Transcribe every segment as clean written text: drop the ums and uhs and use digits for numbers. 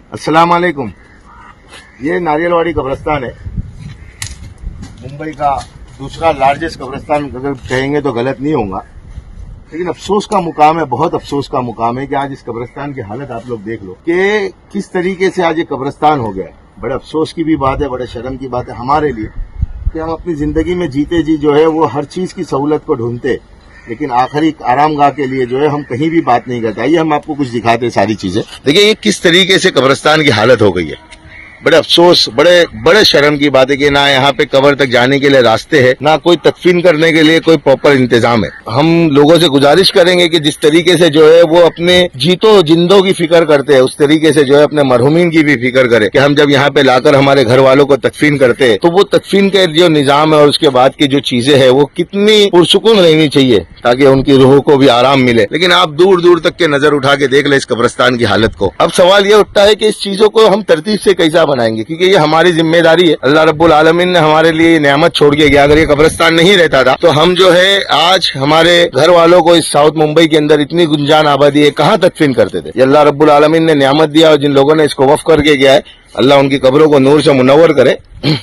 अस्सलाम वालेकुम। ये नारियलवाड़ी कब्रिस्तान है, मुंबई का दूसरा लार्जेस्ट कब्रिस्तान अगर कहेंगे तो गलत नहीं होगा। लेकिन अफसोस का मुकाम है, बहुत अफसोस का मुकाम है कि आज इस कब्रिस्तान की हालत आप लोग देख लो कि किस तरीके से आज ये कब्रिस्तान हो गया है। बड़े अफसोस की भी बात है, बड़े शर्म की बात है हमारे लिए कि हम अपनी जिंदगी में जीते जी जो है वो हर चीज की सहूलत को ढूंढते, लेकिन आखिरी आरामगाह के लिए जो है हम कहीं भी बात नहीं करते। आइए हम आपको कुछ दिखाते हैं सारी चीजें। देखिए ये किस तरीके से कब्रिस्तान की हालत हो गई है। बड़े अफसोस, बड़े शर्म की बात है कि ना यहाँ पे कब्र तक जाने के लिए रास्ते हैं, ना कोई तकफीन करने के लिए कोई प्रॉपर इंतजाम है। हम लोगों से गुजारिश करेंगे कि जिस तरीके से जो है वो अपने जीतो जिंदों की फिक्र करते हैं, उस तरीके से जो है अपने मरहूमीन की भी फिक्र करे कि हम जब यहाँ पे लाकर हमारे घर वालों को तकफीन करते हैं तो वो तकफीन के जो निजाम है और उसके बाद की जो चीजें है वो कितनी पुरसुकून रहनी चाहिए ताकि उनकी रूह को भी आराम मिले। लेकिन आप दूर दूर तक के नजर उठा के देख ले इस कब्रिस्तान की हालत को। अब सवाल ये उठता है कि इस चीजों को हम तरतीब से कैसा बनाएंगे, क्योंकि ये हमारी जिम्मेदारी है। अल्लाह रब्बुल आलमीन ने हमारे लिए ये नेमत छोड़ के गया। अगर ये कब्रिस्तान नहीं रहता था तो हम जो है आज हमारे घर वालों को इस साउथ मुंबई के अंदर इतनी गुंजान आबादी है कहाँ तदफीन करते थे। ये अल्लाह रब्बुल आलमीन ने नेमत दिया और जिन लोगों ने इसको वक्फ करके गया है अल्लाह उनकी कब्रों को नूर से मुनव्वर करे।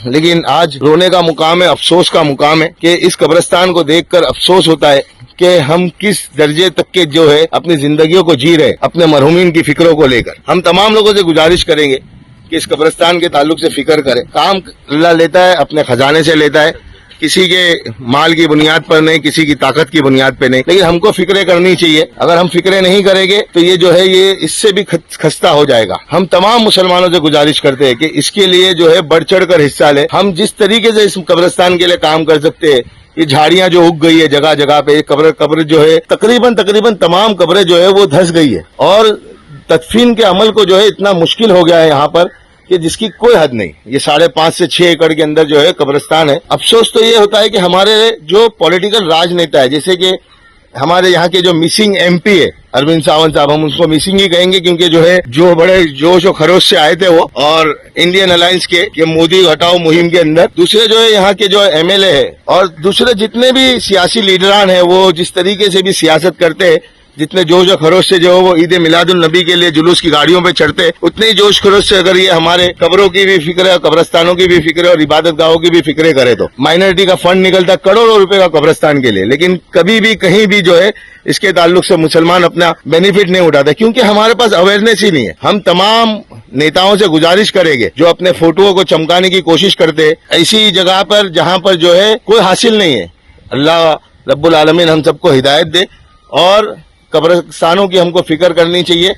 लेकिन आज रोने का मुकाम है, अफसोस का मुकाम है कि इस कब्रिस्तान को देखकर अफसोस होता है कि हम किस दर्जे तक के जो है अपनी जिंदगियों को जी रहे अपने मरहूमीन की फिक्रों को लेकर। हम तमाम लोगों से गुजारिश करेंगे कि इस कब्रिस्तान के ताल्लुक से फिक्र करें। काम अल्लाह लेता है, अपने खजाने से लेता है, किसी के माल की बुनियाद पर नहीं, किसी की ताकत की बुनियाद पर नहीं। लेकिन हमको फिक्रें करनी चाहिए। अगर हम फिक्रें नहीं करेंगे तो ये जो है ये इससे भी खस्ता हो जाएगा। हम तमाम मुसलमानों से गुजारिश करते हैं कि इसके लिए जो है बढ़ चढ़ कर हिस्सा ले। हम जिस तरीके से इस कब्रिस्तान के लिए काम कर सकते हैं, ये झाड़ियां जो उग गई है जगह जगह पे, कब्र जो है तकरीबन तमाम कब्रें जो है वो धंस गई है और तदफीन के अमल को जो है इतना मुश्किल हो गया है यहाँ पर कि जिसकी कोई हद नहीं। ये 5.5 से 6 एकड़ के अंदर जो है कब्रिस्तान है। अफसोस तो ये होता है कि हमारे जो पॉलिटिकल राजनेता है, जैसे कि हमारे यहाँ के जो मिसिंग एमपी है अरविंद सावंत साहब, हम उसको मिसिंग ही कहेंगे क्योंकि जो है जो बड़े जोश और खरोश से आए थे वो, और इंडियन अलायंस के मोदी हटाओ मुहिम के अंदर दूसरे जो है यहाँ के जो एमएलए है और दूसरे जितने भी सियासी लीडरान है वो जिस तरीके से भी सियासत करते हैं, जितने जोश और खरोश से जो वो ईद मिलादुल नबी के लिए जुलूस की गाड़ियों पे चढ़ते, उतने ही जोश खरोश से अगर ये हमारे कब्रों की भी फिक्र है, कब्रिस्तानों की भी फिक्र है और इबादत गाहों की भी फिक्र करे तो माइनॉरिटी का फंड निकलता करोड़ों रुपए का कब्रिस्तान के लिए। लेकिन कभी भी कहीं भी जो है इसके ताल्लुक से मुसलमान अपना बेनिफिट नहीं उठाते क्योंकि हमारे पास अवेयरनेस ही नहीं है। हम तमाम नेताओं से गुजारिश करेंगे जो अपने फोटोओं को चमकाने की कोशिश करते ऐसी जगह पर जहां पर जो है कोई हासिल नहीं है। अल्लाह रब्बुल आलमीन हम सबको हिदायत दे और कब्रिस्तानों की हमको फिक्र करनी चाहिए।